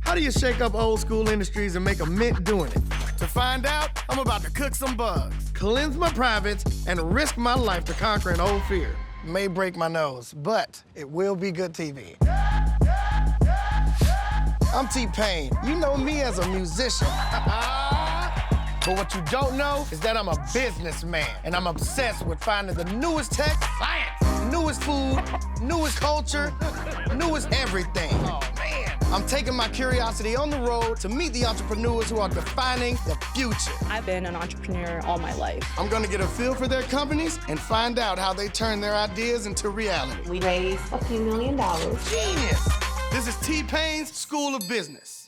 How do you shake up old school industries and make a mint doing it? To find out, I'm about to cook some bugs, cleanse my privates, and risk my life to conquer an old fear. May break my nose, but it will be good TV. I'm TPain. You know me as a musician. But what you don't know is that I'm a businessman, and I'm obsessed with finding the newest tech, science, newest food, newest culture, newest everything. Oh, man. I'm taking my curiosity on the road to meet the entrepreneurs who are defining the future. I've been an entrepreneur all my life. I'm gonna get a feel for their companies and find out how they turn their ideas into reality. We raised a few $1 million. Genius! This is T-Pain's School of Business.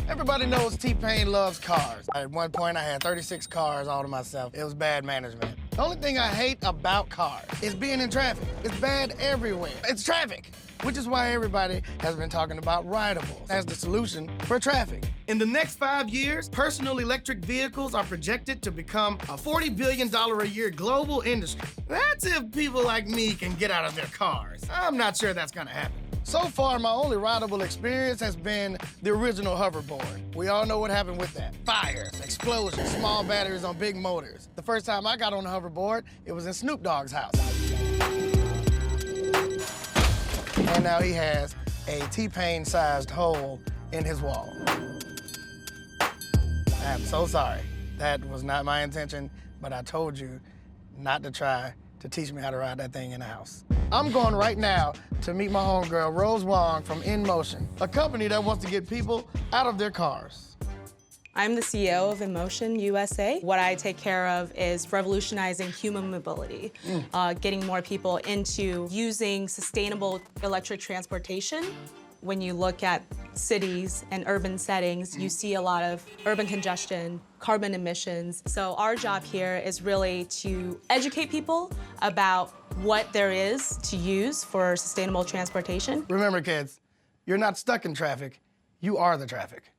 Everybody knows T-Pain loves cars. At one point, I had 36 cars all to myself. It was bad management. The only thing I hate about cars is being in traffic. It's bad everywhere. It's traffic, which is why everybody has been talking about rideables as the solution for traffic. In the next 5 years, personal electric vehicles are projected to become a $40 billion a year global industry. That's if people like me can get out of their cars. I'm not sure that's gonna happen. So far, my only rideable experience has been the original hoverboard. We all know what happened with that. Fires, explosions, small batteries on big motors. The first time I got on a hoverboard, it was in Snoop Dogg's house. And now he has a T-Pain-sized hole in his wall. I'm so sorry. That was not my intention, but I told you not to try to teach me how to ride that thing in the house. I'm going right now to meet my homegirl, Rose Wong from In Motion, a company that wants to get people out of their cars. I'm the CEO of InMotion USA. What I take care of is revolutionizing human mobility, getting more people into using sustainable electric transportation. When you look at cities and urban settings, you see a lot of urban congestion, carbon emissions. So our job here is really to educate people about what there is to use for sustainable transportation. Remember, kids, you're not stuck in traffic, you are the traffic.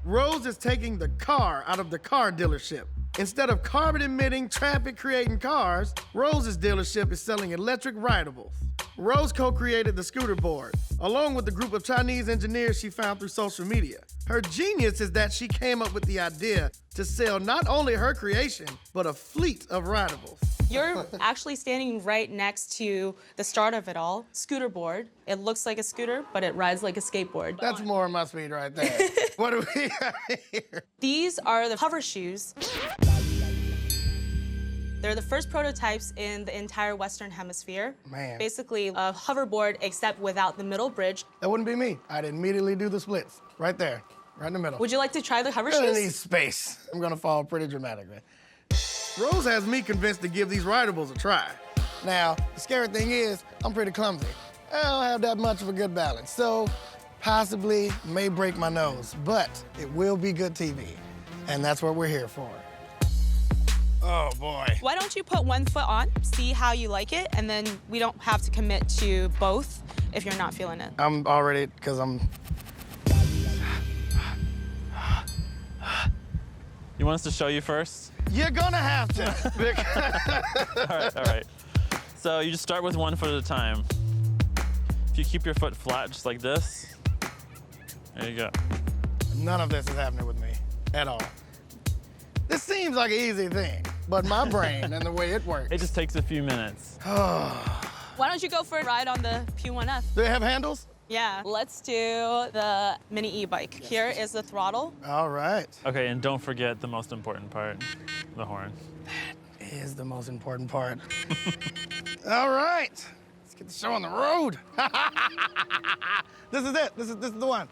Rose is taking the car out of the car dealership. Instead of carbon-emitting, traffic-creating cars, Rose's dealership is selling electric rideables. Rose co-created the scooter board, along with the group of Chinese engineers she found through social media. Her genius is that she came up with the idea to sell not only her creation, but a fleet of rideables. You're actually standing right next to the start of it all, scooter board. It looks like a scooter, but it rides like a skateboard. That's more my speed right there. What do we have here? These are the hover shoes. They're the first prototypes in the entire Western Hemisphere. Man. Basically, a hoverboard except without the middle bridge. That wouldn't be me. I'd immediately do the splits. Right there, right in the middle. Would you like to try the hover I shoes? need space. I'm gonna fall pretty dramatically. Rose has me convinced to give these rideables a try. Now, the scary thing is, I'm pretty clumsy. I don't have that much of a good balance, so possibly may break my nose, but it will be good TV, and that's what we're here for. Oh, boy. Why don't you put one foot on, see how you like it, and then we don't have to commit to both if you're not feeling it. I'm already, because I'm... You want us to show you first? You're gonna have to. All right. So you just start with 1 foot at a time. If you keep your foot flat just like this, there you go. None of this is happening with me at all. This seems like an easy thing, but my brain and the way it works. It just takes a few minutes. Why don't you go for a ride on the P1F? Do they have handles? Yeah. Let's do the mini e-bike. Here is the throttle. All right. Okay, and don't forget the most important part, the horn. That is the most important part. All right. Let's get the show on the road. This is it. This is the one.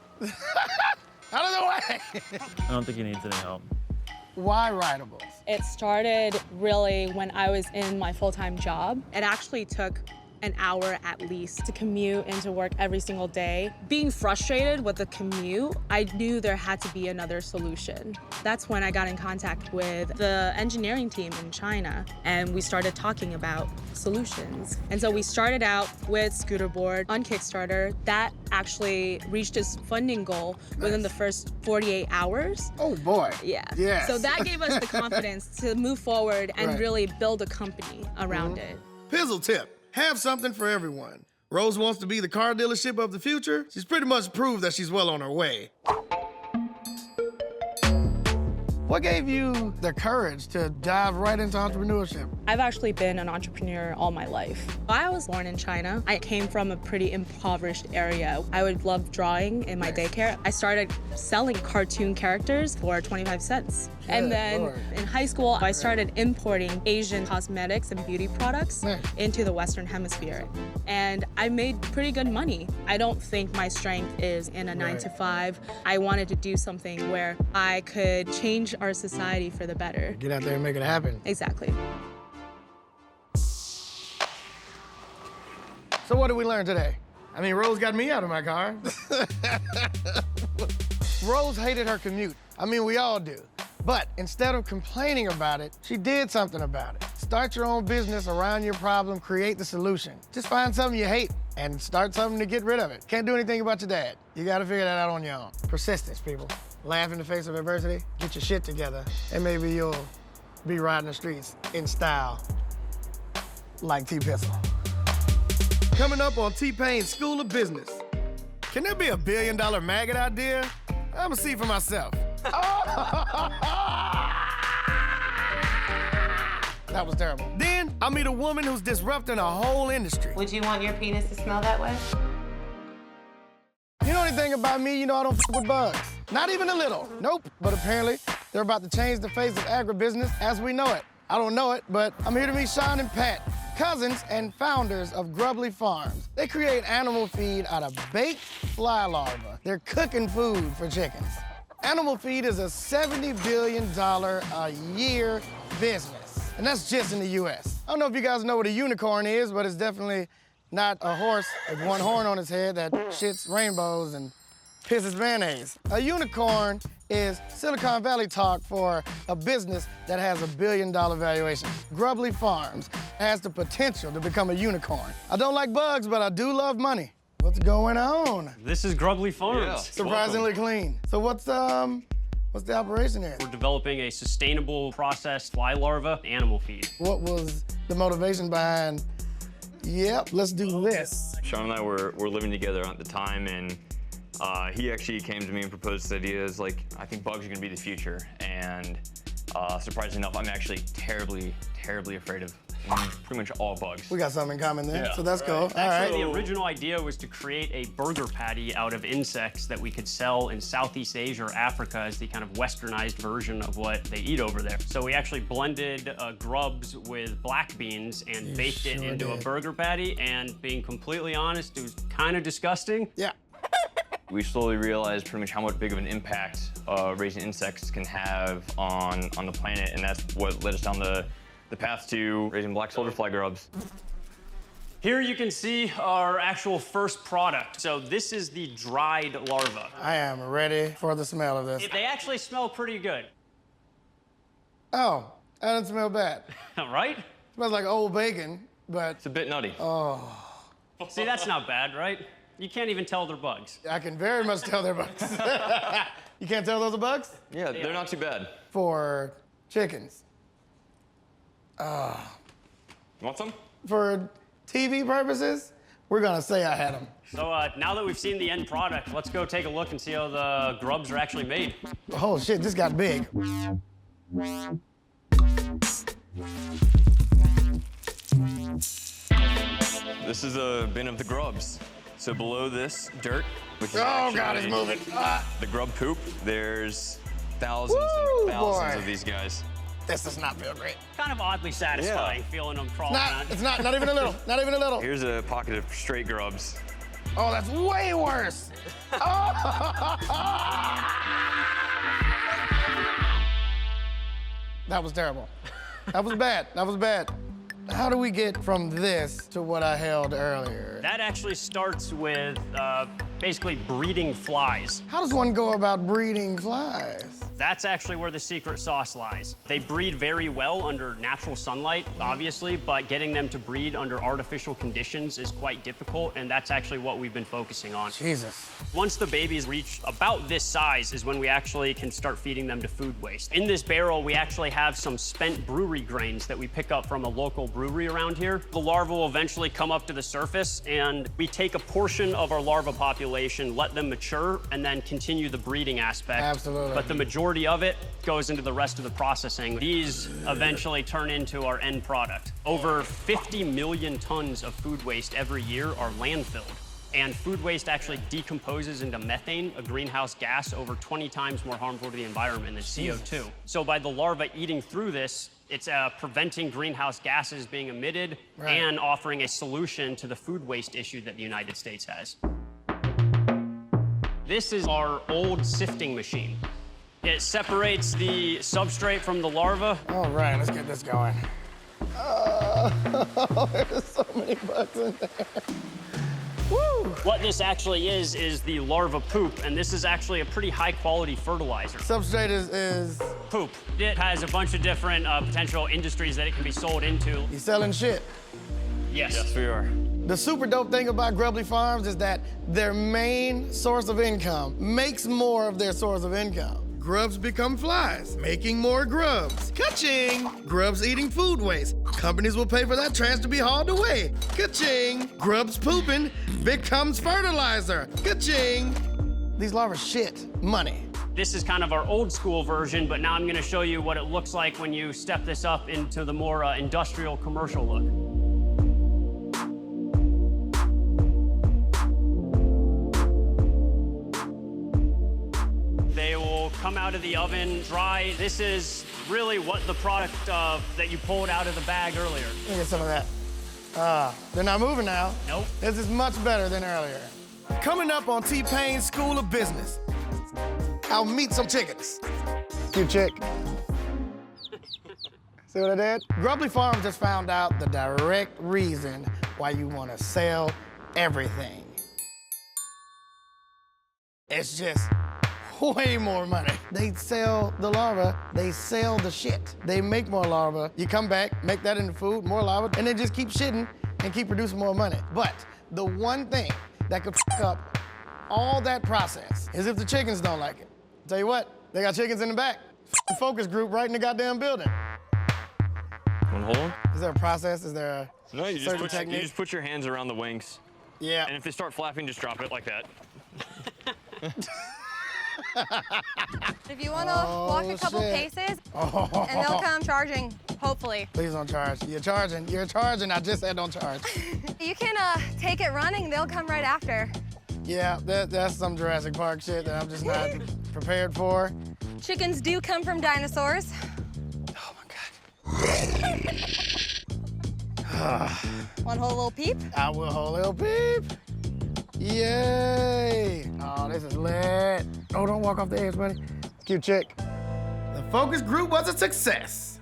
Out of the way. I don't think he needs any help. Why rideables? It started really when I was in my full-time job. It actually took an hour at least to commute into work every single day. Being frustrated with the commute, I knew there had to be another solution. That's when I got in contact with the engineering team in China, and we started talking about solutions. And so we started out with Scooter Board on Kickstarter. That actually reached its funding goal within the first 48 hours. Oh boy. Yeah. Yes. So that gave us the confidence to move forward and really build a company around it. Pizzle tip. Have something for everyone. Rose wants to be the car dealership of the future. She's pretty much proved that she's well on her way. What gave you the courage to dive right into entrepreneurship? I've actually been an entrepreneur all my life. I was born in China. I came from a pretty impoverished area. I would love drawing in my daycare. I started selling cartoon characters for 25 cents. And then in high school, I started importing Asian cosmetics and beauty products into the Western Hemisphere. And I made pretty good money. I don't think my strength is in a 9-to-5. I wanted to do something where I could change our society for the better. Get out there and make it happen. Exactly. So what did we learn today? I mean, Rose got me out of my car. Rose hated her commute. I mean, we all do. But instead of complaining about it, she did something about it. Start your own business around your problem, create the solution. Just find something you hate and start something to get rid of it. Can't do anything about your dad. You gotta figure that out on your own. Persistence, people. Laugh in the face of adversity, get your shit together, and maybe you'll be riding the streets in style like T-Pistol. Coming up on TPain's School of Business. Can there be a $1 billion maggot idea? I'ma see for myself. That was terrible. Then I meet a woman who's disrupting a whole industry. Would you want your penis to smell that way? You know anything about me, you know I don't f with bugs. Not even a little. Nope. But apparently, they're about to change the face of agribusiness as we know it. I don't know it, but I'm here to meet Sean and Pat, cousins and founders of Grubbly Farms. They create animal feed out of baked fly larvae. They're cooking food for chickens. Animal feed is a $70 billion a year business, and that's just in the US. I don't know if you guys know what a unicorn is, but it's definitely not a horse with one horn on its head that shits rainbows and pisses mayonnaise. A unicorn is Silicon Valley talk for a business that has a $1 billion valuation. Grubbly Farms has the potential to become a unicorn. I don't like bugs, but I do love money. What's going on? This is Grubbly Farms. Yeah. Surprisingly clean. So what's the operation here? We're developing a sustainable processed fly larva animal feed. What was the motivation behind, yep, let's do this? Sean and I were living together at the time, and he actually came to me and proposed this idea as like, I think bugs are gonna be the future. And surprisingly enough, I'm actually terribly afraid of pretty much all bugs. We got something in common there, so that's cool. All Actually, right. the original idea was to create a burger patty out of insects that we could sell in Southeast Asia or Africa as the kind of westernized version of what they eat over there. So we actually blended grubs with black beans and baked it into a burger patty, and being completely honest, it was kind of disgusting. Yeah. We slowly realized pretty much how much big of an impact raising insects can have on the planet, and that's what led us down the path to raising black soldier fly grubs. Here you can see our actual first product. So this is the dried larva. I am ready for the smell of this. They actually smell pretty good. Oh, that doesn't smell bad. Right? Smells like old bacon, but It's a bit nutty. See, that's not bad, right? You can't even tell they're bugs. I can very much tell they're bugs. You can't tell those are bugs? Yeah, they're not too bad. For chickens. You want some? For TV purposes, we're gonna say I had them. So now that we've seen the end product, let's go take a look and see how the grubs are actually made. Oh shit, this got big. This is a bin of the grubs. So below this dirt, which is Oh God, it's moving. the grub poop, there's thousands Woo, and thousands boy. of these guys. This does not feel great. Kind of oddly satisfying feeling them crawling around. It's not even a little, not even a little. Here's a pocket of straight grubs. Oh, that's way worse. That was terrible. That was bad, that was bad. How do we get from this to what I held earlier? That actually starts with basically breeding flies. How does one go about breeding flies? That's actually where the secret sauce lies. They breed very well under natural sunlight, obviously, but getting them to breed under artificial conditions is quite difficult, and that's actually what we've been focusing on. Jesus. Once the babies reach about this size is when we actually can start feeding them to food waste. In this barrel, we actually have some spent brewery grains that we pick up from a local brewery around here. The larvae will eventually come up to the surface, and we take a portion of our larva population, let them mature, and then continue the breeding aspect. Absolutely. But the majority of it goes into the rest of the processing. These eventually turn into our end product. Over 50 million tons of food waste every year are landfilled. And food waste actually decomposes into methane, a greenhouse gas over 20 times more harmful to the environment than CO2. So by the larva eating through this, it's preventing greenhouse gases being emitted and offering a solution to the food waste issue that the United States has. This is our old sifting machine. It separates the substrate from the larva. All right, let's get this going. There's so many bugs in there. Woo! What this actually is the larva poop, and this is actually a pretty high-quality fertilizer. Substrate is Poop. It has a bunch of different potential industries that it can be sold into. you selling shit. Yes. Yes, we are. The super dope thing about Grubbly Farms is that their main source of income makes more of their source of income. Grubs become flies, making more grubs. Ka-ching! Grubs eating food waste. Companies will pay for that trash to be hauled away. Ka-ching! Grubs pooping becomes fertilizer. Ka-ching! These larvae shit money. This is kind of our old school version, but now I'm gonna show you what it looks like when you step this up into the more industrial commercial look. They will come out of the oven dry. This is really what the product that you pulled out of the bag earlier. Let me get some of that. They're not moving now. Nope. This is much better than earlier. Coming up on TPain School of Business, I'll meet some chickens. Cute chick. See what I did? Grubbly Farms just found out the direct reason why you want to sell everything. It's just way more money. They sell the larva, they sell the shit. They make more larva, you come back, make that into food, more larva, and they just keep shitting and keep producing more money. But the one thing that could f up all that process is if the chickens don't like it. Tell you what, they got chickens in the back. Focus group right in the goddamn building. Wanna hold on? Is there a process? Is there a No, you certain just, technique? you just put your hands around the wings. Yeah. And if they start flapping, just drop it like that. If you want to walk a couple shit. paces, and they'll come charging, hopefully. Please don't charge. You're charging. You're charging. I just said don't charge. You can take it running, they'll come right after. Yeah, that's some Jurassic Park shit that I'm just not prepared for. Chickens do come from dinosaurs. Oh my God. One whole little peep. I will hold little peep. Yay! Oh, this is lit. Oh, don't walk off the edge, buddy. Cute chick. The focus group was a success.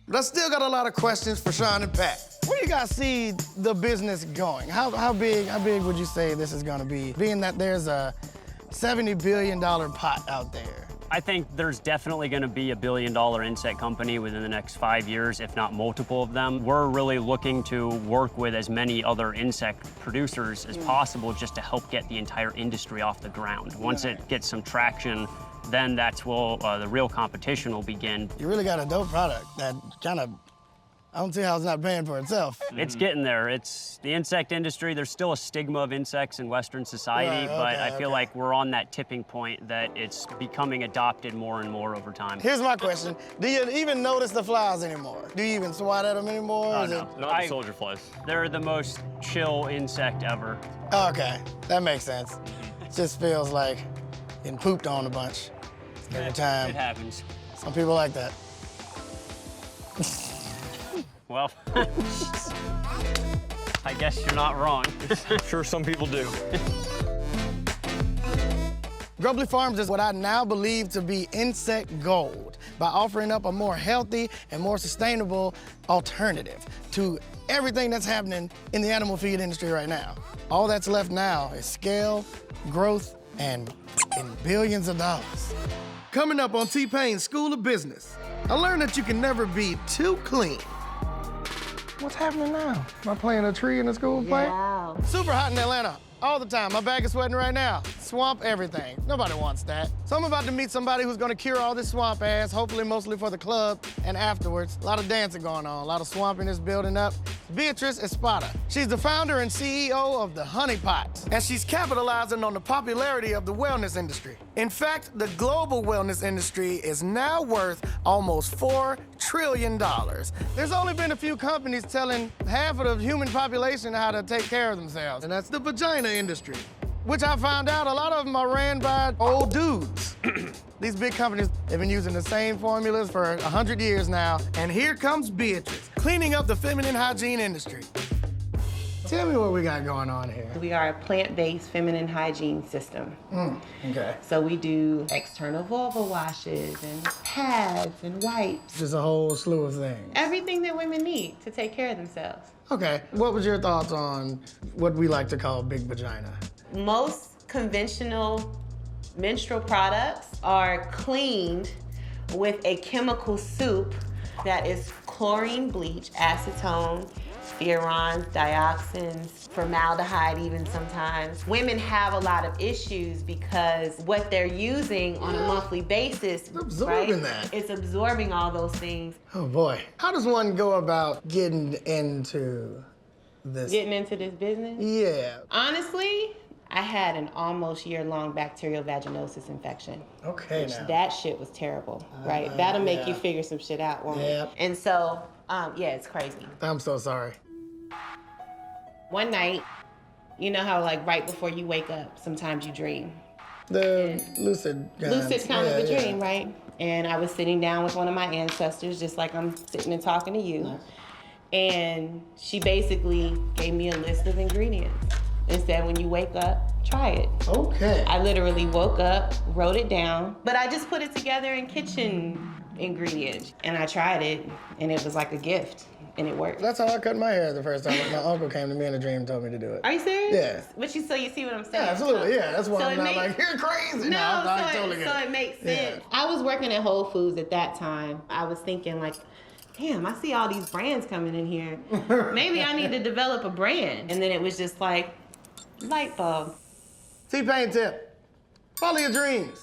But I still got a lot of questions for Sean and Pat. Where do you guys see the business going? How big would you say this is gonna be? Being that there's a $70 billion pot out there. I think there's definitely going to be a billion-dollar insect company within the next 5 years, if not multiple of them. We're really looking to work with as many other insect producers as possible just to help get the entire industry off the ground. Once it gets some traction, then that's where the real competition will begin. You really got a dope product that kind of, I don't see how it's not paying for itself. It's getting there. It's the insect industry. There's still a stigma of insects in Western society, Right, but okay, I feel like we're on that tipping point that it's becoming adopted more and more over time. Here's my question. Do you even notice the flies anymore? Do you even swat at them anymore? Oh, Is no. Not the soldier flies. They're the most chill insect ever. Okay, that makes sense. It just feels like getting pooped on a bunch every It time. happens. Some people like that. Well, I guess you're not wrong. Sure, some people do. Grubbly Farms is what I now believe to be insect gold by offering up a more healthy and more sustainable alternative to everything that's happening in the animal feed industry right now. All that's left now is scale, growth, and in billions of dollars. Coming up on TPain School of Business, I learned that you can never be too clean. What's happening now? Am I playing a tree in the school play? Wow. Super hot in Atlanta, all the time. My back is sweating right now. Swamp everything. Nobody wants that. So I'm about to meet somebody who's gonna cure all this swamp ass, hopefully mostly for the club and afterwards. A lot of dancing going on, a lot of swampiness building up. Beatrice Espada. She's the founder and CEO of the Honey Pot, and she's capitalizing on the popularity of the wellness industry. In fact, the global wellness industry is now worth almost $4 trillion. There's only been a few companies telling half of the human population how to take care of themselves, and that's the vagina industry, which I found out a lot of them are ran by old dudes. These big companies, they've been using the same formulas for 100 years now, and here comes Beatrice, cleaning up the feminine hygiene industry. Tell me what we got going on here. We are a plant-based feminine hygiene system. Okay. So we do external vulva washes and pads and wipes. Just a whole slew of things. Everything that women need to take care of themselves. Okay, what was your thoughts on what we like to call big vagina? Most conventional menstrual products are cleaned with a chemical soup that is chlorine bleach, acetone, furans, dioxins, formaldehyde even sometimes. Women have a lot of issues because what they're using on a monthly basis, It's absorbing right? that. It's absorbing all those things. Oh boy. How does one go about getting into this? Getting into this business? Yeah. Honestly, I had an almost year-long bacterial vaginosis infection. Okay, Which now. that shit was terrible, right? That'll make you yeah. figure some shit out, won't Yep. it? And so, yeah, it's crazy. I'm so sorry. One night, you know how like right before you wake up, sometimes you dream. The lucid Lucid kind of a yeah. dream, right? And I was sitting down with one of my ancestors, just like I'm sitting and talking to you. And she basically gave me a list of ingredients and said, when you wake up, try it. Okay. I literally woke up, wrote it down, but I just put it together in kitchen ingredients. And I tried it, and it was like a gift, and it worked. That's how I cut my hair the first time. My uncle came to me in a dream and told me to do it. Are you serious? Yeah. But you see what I'm saying? Yeah, absolutely. Yeah, that's why So I'm it not makes- like, you're crazy. No, I so, totally it, get so it. it makes Yeah. sense. I was working at Whole Foods at that time. I was thinking like, damn, I see all these brands coming in here. Maybe I need to develop a brand. And then it was just like, light bulb. TPain tip. Follow your dreams.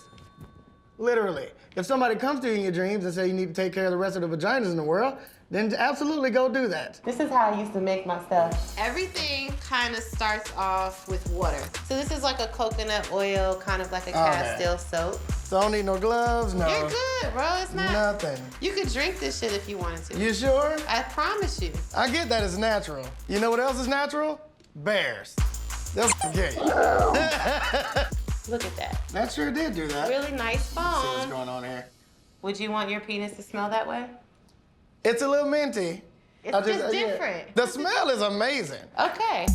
Literally. If somebody comes to you in your dreams and say you need to take care of the rest of the vaginas in the world, then absolutely go do that. This is how I used to make my stuff. Everything kind of starts off with water. So this is like a coconut oil, kind of like a Castile soap. So don't need no gloves, no. You're good, bro. It's not. Nothing. You could drink this shit if you wanted to. You sure? I promise you. I get that it's natural. You know what else is natural? Bears. They'll get you. Look at that. That sure did do that. Really nice See what's foam. going on here. Would you want your penis to smell that way? It's a little minty. It's I just yeah. different. The smell is amazing. Okay.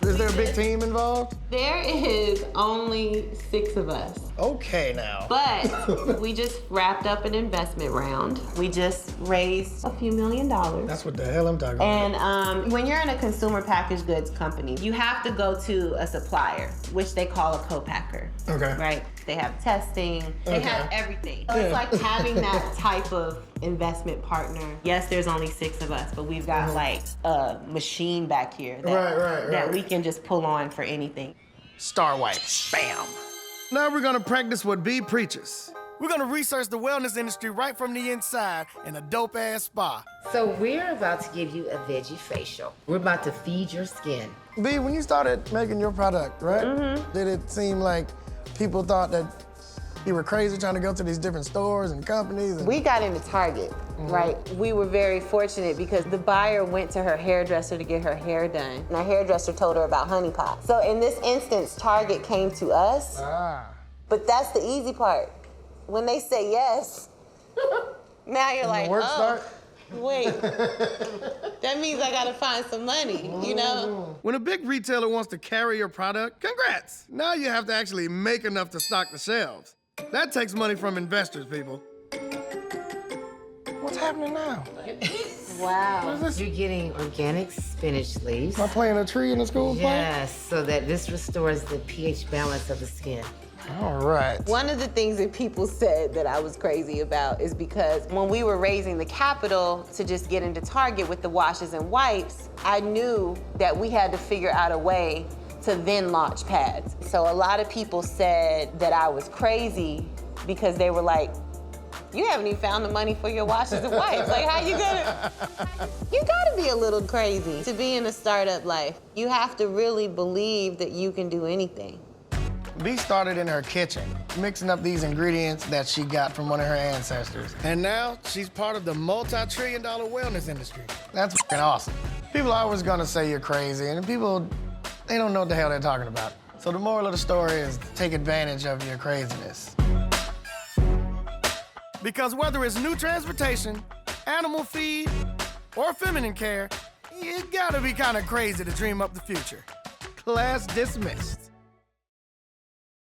Is there a big team involved? There is only 6 of us. Okay now. But we just wrapped up an investment round. We just raised a few $1 million. That's what the hell I'm talking about. And when you're in a consumer packaged goods company, you have to go to a supplier, which they call a co-packer. Okay. Right? They have testing, they have everything. So it's like having that type of investment partner. Yes, there's only 6 of us, but we've got like a machine back here that, that we can just pull on for anything. Star Wipe. Bam. Now we're gonna practice what B preaches. We're gonna research the wellness industry right from the inside in a dope-ass spa. So we're about to give you a veggie facial. We're about to feed your skin. B, when you started making your product, right? Did it seem like people thought that you were crazy trying to go to these different stores and companies? And... We got into Target, right? We were very fortunate because the buyer went to her hairdresser to get her hair done. And our hairdresser told her about Honey Pot. So in this instance, Target came to us. But that's the easy part. When they say yes, now you're like, work oh, start? wait. That means I gotta find some money, you know? When a big retailer wants to carry your product, congrats. Now you have to actually make enough to stock the shelves. That takes money from investors, people. What's happening now? What is this? You're getting organic spinach leaves. Am I playing a tree in the school play? Yes, so that this restores the pH balance of the skin. All right. One of the things that people said that I was crazy about is because when we were raising the capital to just get into Target with the washes and wipes, I knew that we had to figure out a way to then launch pads. So a lot of people said that I was crazy because they were like, you haven't even found the money for your washes and wipes. Like, how you gonna? You gotta be a little crazy to be in a startup life. You have to really believe that you can do anything. B started in her kitchen, mixing up these ingredients that she got from one of her ancestors. And now she's part of the multi-trillion-dollar wellness industry. That's fucking awesome. People are always gonna say you're crazy, and people, they don't know what the hell they're talking about. So the moral of the story is take advantage of your craziness. Because whether it's new transportation, animal feed, or feminine care, you gotta be kind of crazy to dream up the future. Class dismissed.